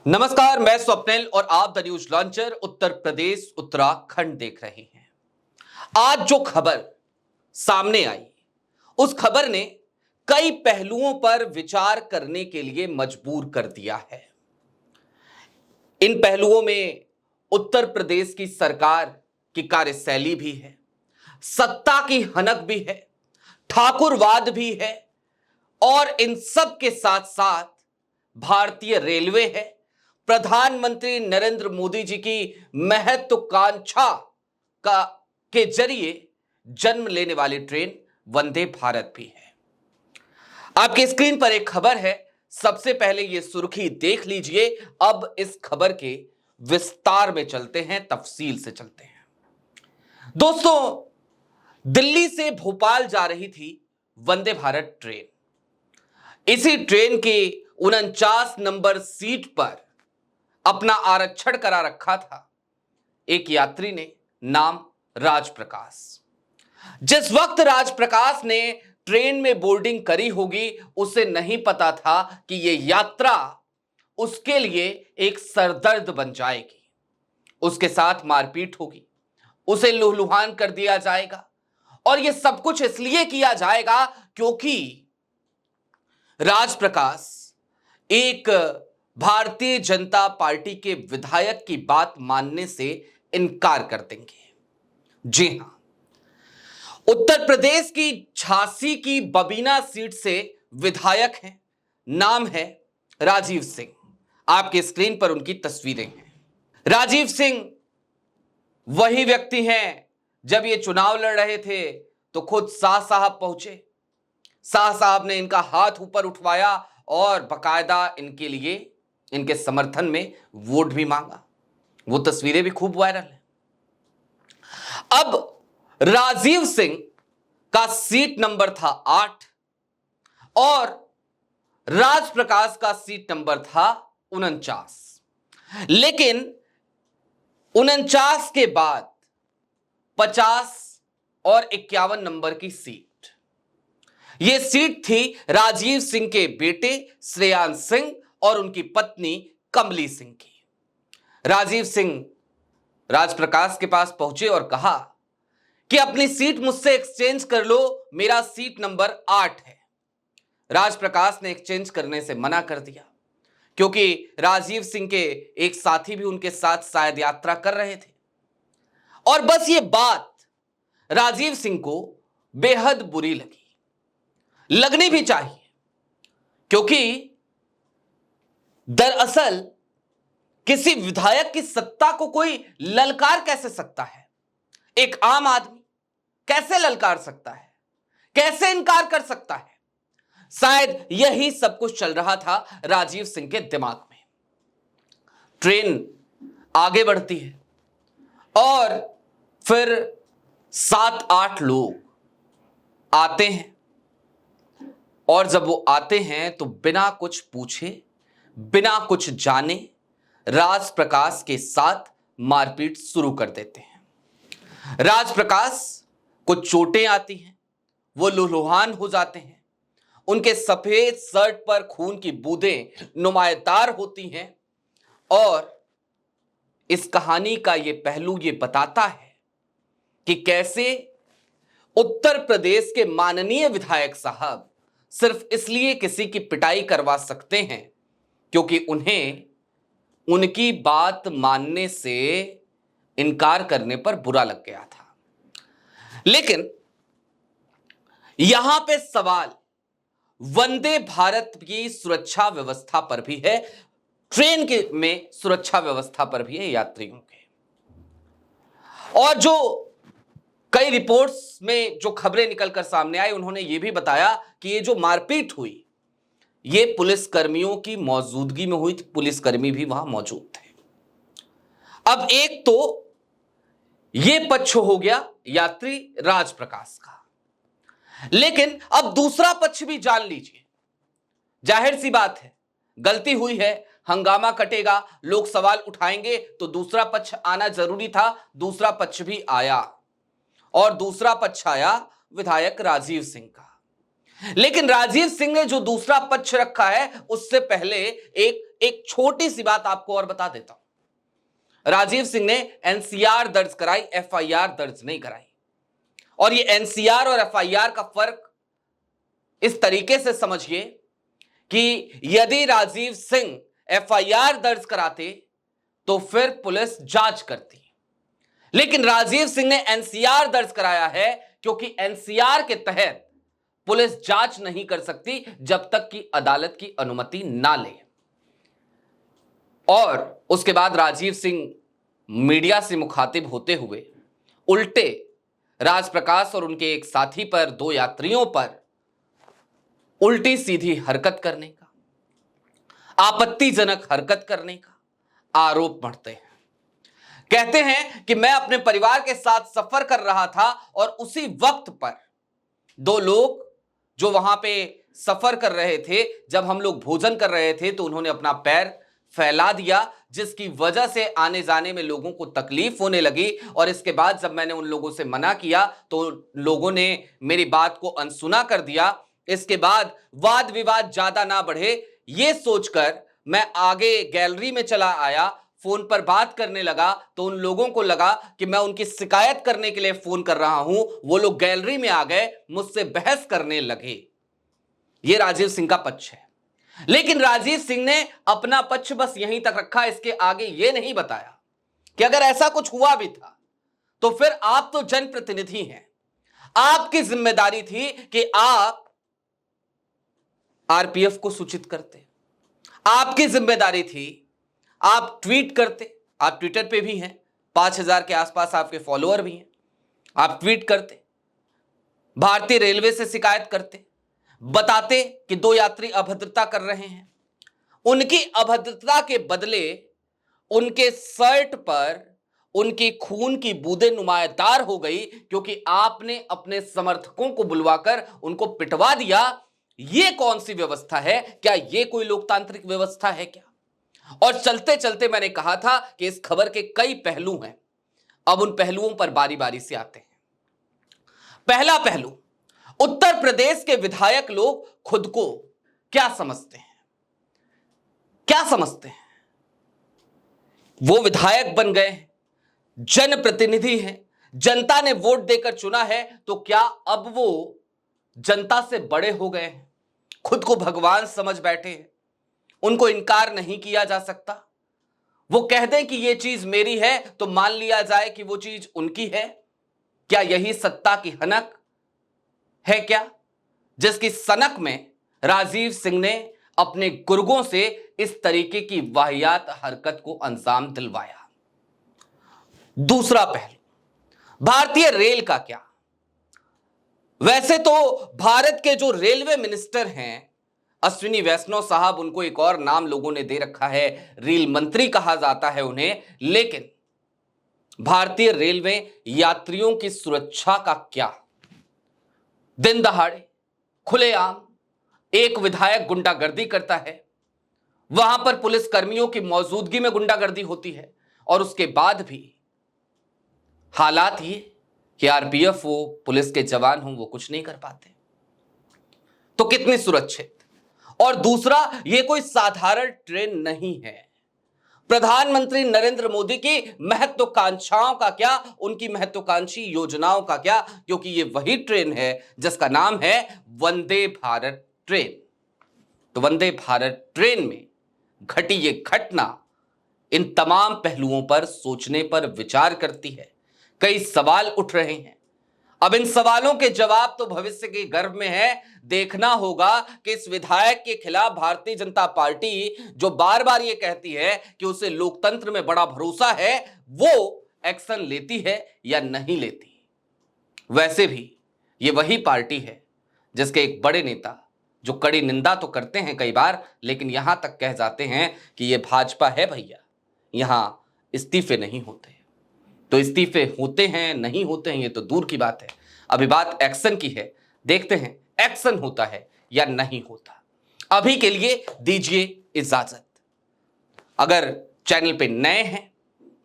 नमस्कार, मैं स्वप्निल और आप the news launcher Uttar Pradesh Uttarakhand देख रहे हैं। आज जो खबर सामने आई, उस खबर ने कई पहलुओं पर विचार करने के लिए मजबूर कर दिया है। इन पहलुओं में उत्तर प्रदेश की सरकार की कार्यशैली भी है, सत्ता की हनक भी है, ठाकुरवाद भी है और इन सब के साथ साथ भारतीय रेलवे है, प्रधानमंत्री नरेंद्र मोदी जी की महत्वाकांक्षा का के जरिए जन्म लेने वाली ट्रेन वंदे भारत भी है। आपकी स्क्रीन पर एक खबर है, सबसे पहले यह सुर्खी देख लीजिए। अब इस खबर के विस्तार में चलते हैं, तफसील से चलते हैं। दोस्तों, दिल्ली से भोपाल जा रही थी वंदे भारत ट्रेन। इसी ट्रेन के 49 नंबर सीट पर अपना आरक्षण करा रखा था एक यात्री ने, नाम राजप्रकाश। जिस वक्त राजप्रकाश ने ट्रेन में बोर्डिंग करी होगी, उसे नहीं पता था कि यह यात्रा उसके लिए एक सरदर्द बन जाएगी। उसके साथ मारपीट होगी, उसे लुहलुहान कर दिया जाएगा और यह सब कुछ इसलिए किया जाएगा क्योंकि राजप्रकाश एक भारतीय जनता पार्टी के विधायक की बात मानने से इनकार कर देंगे। जी हां, उत्तर प्रदेश की झांसी की बबीना सीट से विधायक हैं, नाम है राजीव सिंह। आपके स्क्रीन पर उनकी तस्वीरें हैं। राजीव सिंह वही व्यक्ति हैं, जब ये चुनाव लड़ रहे थे तो खुद शाह साहब पहुंचे। शाह साहब ने इनका हाथ ऊपर उठवाया और बकायदा इनके लिए, इनके समर्थन में वोट भी मांगा। वो तस्वीरें भी खूब वायरल हैं। अब राजीव सिंह का सीट नंबर था 8 और राजप्रकाश का सीट नंबर था 49। लेकिन 49 के बाद 50 और 51 नंबर की सीट, यह सीट थी राजीव सिंह के बेटे श्रेयांश सिंह और उनकी पत्नी कमली सिंह की। राजीव सिंह राजप्रकाश के पास पहुंचे और कहा कि अपनी सीट मुझसे एक्सचेंज कर लो, मेरा सीट नंबर 8 है। राजप्रकाश ने एक्सचेंज करने से मना कर दिया क्योंकि राजीव सिंह के एक साथी भी उनके साथ शायद यात्रा कर रहे थे। और बस ये बात राजीव सिंह को बेहद बुरी लगी, लगनी भी चाहिए, क्योंकि दरअसल किसी विधायक की सत्ता को कोई ललकार कैसे सकता है? एक आम आदमी कैसे ललकार सकता है? कैसे इनकार कर सकता है? शायद यही सब कुछ चल रहा था राजीव सिंह के दिमाग में। ट्रेन आगे बढ़ती है और फिर 7-8 लोग आते हैं और जब वो आते हैं तो बिना कुछ पूछे, बिना कुछ जाने राजप्रकाश के साथ मारपीट शुरू कर देते हैं। राजप्रकाश को चोटें आती हैं, वो लुहलुहान हो जाते हैं, उनके सफेद शर्ट पर खून की बूंदें नुमायदार होती हैं। और इस कहानी का ये पहलू ये बताता है कि कैसे उत्तर प्रदेश के माननीय विधायक साहब सिर्फ इसलिए किसी की पिटाई करवा सकते हैं क्योंकि उन्हें उनकी बात मानने से इनकार करने पर बुरा लग गया था। लेकिन यहां पे सवाल वंदे भारत की सुरक्षा व्यवस्था पर भी है, ट्रेन के में सुरक्षा व्यवस्था पर भी है यात्रियों के। और जो कई रिपोर्ट्स में जो खबरें निकलकर सामने आई, उन्होंने यह भी बताया कि ये जो मारपीट हुई, ये पुलिस कर्मियों की मौजूदगी में हुई थी, पुलिसकर्मी भी वहां मौजूद थे। अब एक तो ये पक्ष हो गया यात्री राजप्रकाश का, लेकिन अब दूसरा पक्ष भी जान लीजिए। जाहिर सी बात है, गलती हुई है, हंगामा कटेगा, लोग सवाल उठाएंगे, तो दूसरा पक्ष आना जरूरी था। दूसरा पक्ष भी आया और दूसरा पक्ष आया विधायक राजीव सिंह का। लेकिन राजीव सिंह ने जो दूसरा पक्ष रखा है, उससे पहले एक एक छोटी सी बात आपको और बता देता हूं। राजीव सिंह ने एनसीआर दर्ज कराई, एफआईआर दर्ज नहीं कराई। और ये एनसीआर और एफआईआर का फर्क इस तरीके से समझिए कि यदि राजीव सिंह एफआईआर दर्ज कराते तो फिर पुलिस जांच करती, लेकिन राजीव सिंह ने एनसीआर दर्ज कराया है क्योंकि एनसीआर के तहत पुलिस जांच नहीं कर सकती जब तक कि अदालत की अनुमति ना ले। और उसके बाद राजीव सिंह मीडिया से मुखातिब होते हुए उल्टे राजप्रकाश और उनके एक साथी पर, दो यात्रियों पर उल्टी सीधी हरकत करने का, आपत्तिजनक हरकत करने का आरोप मढ़ते हैं। कहते हैं कि मैं अपने परिवार के साथ सफर कर रहा था और उसी वक्त पर दो लोग जो वहां पे सफर कर रहे थे, जब हम लोग भोजन कर रहे थे तो उन्होंने अपना पैर फैला दिया, जिसकी वजह से आने जाने में लोगों को तकलीफ होने लगी। और इसके बाद जब मैंने उन लोगों से मना किया तो लोगों ने मेरी बात को अनसुना कर दिया। इसके बाद वाद विवाद ज्यादा ना बढ़े, यह सोचकर मैं आगे गैलरी में चला आया, फोन पर बात करने लगा तो उन लोगों को लगा कि मैं उनकी शिकायत करने के लिए फोन कर रहा हूं। वो लोग गैलरी में आ गए, मुझसे बहस करने लगे। यह राजीव सिंह का पक्ष है, लेकिन राजीव सिंह ने अपना पक्ष बस यहीं तक रखा। इसके आगे यह नहीं बताया कि अगर ऐसा कुछ हुआ भी था तो फिर आप तो जनप्रतिनिधि हैं, आपकी जिम्मेदारी थी कि आप आरपीएफ को सूचित करते, आपकी जिम्मेदारी थी आप ट्वीट करते। आप ट्विटर पे भी हैं, 5000 के आसपास आपके फॉलोअर भी हैं। आप ट्वीट करते, भारतीय रेलवे से शिकायत करते, बताते कि दो यात्री अभद्रता कर रहे हैं। उनकी अभद्रता के बदले उनके शर्ट पर उनकी खून की बूंदें नुमायादार हो गई क्योंकि आपने अपने समर्थकों को बुलवाकर उनको पिटवा दिया। यह कौन सी व्यवस्था है? क्या यह कोई लोकतांत्रिक व्यवस्था है क्या? और चलते चलते मैंने कहा था कि इस खबर के कई पहलू हैं। अब उन पहलुओं पर बारी बारी से आते हैं। पहला पहलू, उत्तर प्रदेश के विधायक लोग खुद को क्या समझते हैं? क्या समझते हैं? वो विधायक बन गए हैं, जनप्रतिनिधि हैं, जनता ने वोट देकर चुना है, तो क्या अब वो जनता से बड़े हो गए हैं, खुद को भगवान समझ बैठे हैं, उनको इनकार नहीं किया जा सकता? वो कह दें कि ये चीज मेरी है तो मान लिया जाए कि वो चीज उनकी है। क्या यही सत्ता की हनक है क्या, जिसकी सनक में राजीव सिंह ने अपने गुर्गों से इस तरीके की वाहियात हरकत को अंजाम दिलवाया? दूसरा पहलू, भारतीय रेल का क्या? वैसे तो भारत के जो रेलवे मिनिस्टर हैं अश्विनी वैष्णव साहब, उनको एक और नाम लोगों ने दे रखा है, रेल मंत्री कहा जाता है उन्हें। लेकिन भारतीय रेलवे यात्रियों की सुरक्षा का क्या? दिन दहाड़े खुलेआम एक विधायक गुंडागर्दी करता है, वहां पर पुलिस कर्मियों की मौजूदगी में गुंडागर्दी होती है, और उसके बाद भी हालात ये कि आरपीएफ हो, पुलिस के जवान हो, वो कुछ नहीं कर पाते। तो कितनी सुरक्षित? और दूसरा, ये कोई साधारण ट्रेन नहीं है। प्रधानमंत्री नरेंद्र मोदी की महत्वाकांक्षाओं का क्या, उनकी महत्वाकांक्षी योजनाओं का क्या? क्योंकि ये वही ट्रेन है जिसका नाम है वंदे भारत ट्रेन। तो वंदे भारत ट्रेन में घटी ये घटना इन तमाम पहलुओं पर सोचने पर विचार करती है। कई सवाल उठ रहे हैं। अब इन सवालों के जवाब तो भविष्य के गर्भ में है। देखना होगा कि इस विधायक के खिलाफ भारतीय जनता पार्टी, जो बार बार ये कहती है कि उसे लोकतंत्र में बड़ा भरोसा है, वो एक्शन लेती है या नहीं लेती। वैसे भी ये वही पार्टी है जिसके एक बड़े नेता, जो कड़ी निंदा तो करते हैं कई बार, लेकिन यहां तक कह जाते हैं कि ये भाजपा है भैया, यहां इस्तीफे नहीं होते। तो इस्तीफे होते हैं नहीं होते हैं ये तो दूर की बात है, अभी बात एक्शन की है। देखते हैं एक्शन होता है या नहीं होता। अभी के लिए दीजिए इजाजत। अगर चैनल पे नए हैं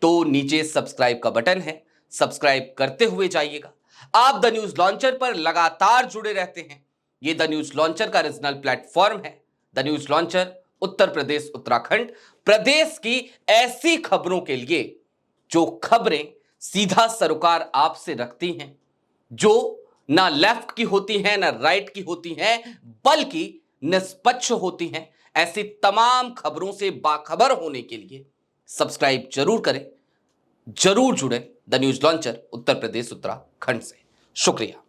तो नीचे सब्सक्राइब का बटन है, सब्सक्राइब करते हुए जाइएगा। आप द न्यूज लॉन्चर पर लगातार जुड़े रहते हैं। ये द न्यूज लॉन्चर का रीजनल प्लेटफॉर्म है। The news launcher Uttar Pradesh Uttarakhand, प्रदेश की ऐसी खबरों के लिए जो खबरें सीधा सरोकार आपसे रखती हैं, जो ना लेफ्ट की होती हैं ना राइट की होती हैं, बल्कि निष्पक्ष होती हैं। ऐसी तमाम खबरों से बाखबर होने के लिए सब्सक्राइब जरूर करें, जरूर जुड़े the news launcher Uttar Pradesh Uttarakhand से। शुक्रिया।